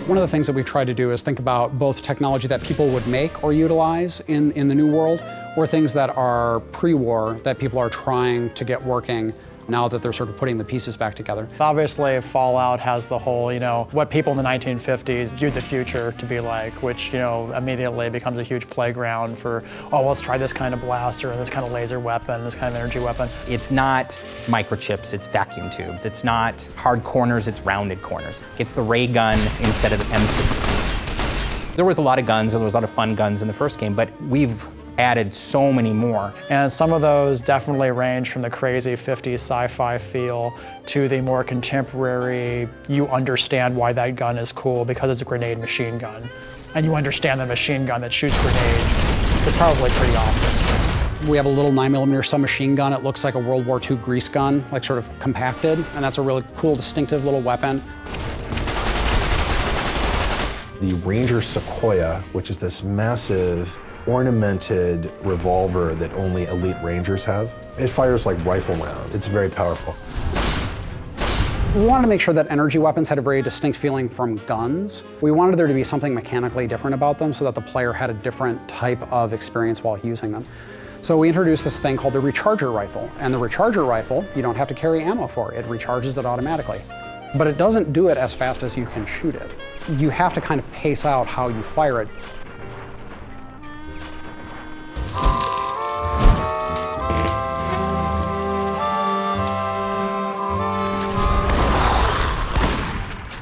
One of the things that we've tried to do is think about both technology that people would make or utilize in the new world, or things that are pre-war that people are trying to get working now that they're sort of putting the pieces back together. Obviously, Fallout has the whole, what people in the 1950s viewed the future to be like, which, immediately becomes a huge playground for, oh, let's try this kind of blaster, and this kind of laser weapon, this kind of energy weapon. It's not microchips, it's vacuum tubes. It's not hard corners, it's rounded corners. It's the ray gun instead of the M16. There was a lot of guns, and there was a lot of fun guns in the first game, but we've added so many more. And some of those definitely range from the crazy 50s sci-fi feel to the more contemporary, you understand why that gun is cool because it's a grenade machine gun. And you understand the machine gun that shoots grenades. It's probably pretty awesome. We have a little 9mm submachine gun. It looks like a World War II grease gun, like sort of compacted, and that's a really cool, distinctive little weapon. The Ranger Sequoia, which is this massive ornamented revolver that only elite Rangers have. It fires like rifle rounds. It's very powerful. We wanted to make sure that energy weapons had a very distinct feeling from guns. We wanted there to be something mechanically different about them so that the player had a different type of experience while using them. So we introduced this thing called the recharger rifle. And the recharger rifle, you don't have to carry ammo for. It recharges it automatically. But it doesn't do it as fast as you can shoot it. You have to kind of pace out how you fire it.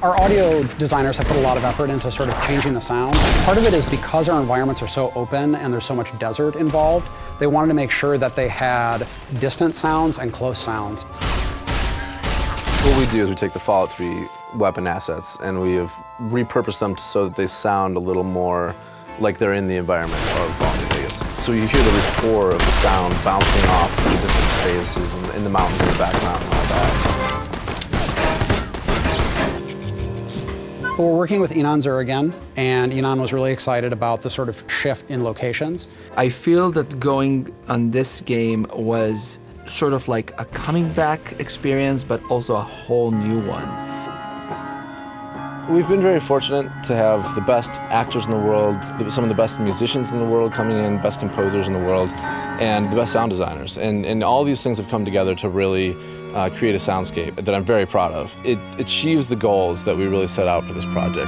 Our audio designers have put a lot of effort into sort of changing the sound. Part of it is because our environments are so open and there's so much desert involved, they wanted to make sure that they had distant sounds and close sounds. What we do is we take the Fallout 3 weapon assets and we have repurposed them so that they sound a little more like they're in the environment of Fallout New Vegas. So you hear the rapport of the sound bouncing off the different spaces and in the mountains in the background and all that. We're working with Enon Zur again, and Enon was really excited about the sort of shift in locations. I feel that going on this game was sort of like a coming back experience, but also a whole new one. We've been very fortunate to have the best actors in the world, some of the best musicians in the world coming in, best composers in the world, and the best sound designers. And all these things have come together to really create a soundscape that I'm very proud of. It achieves the goals that we really set out for this project.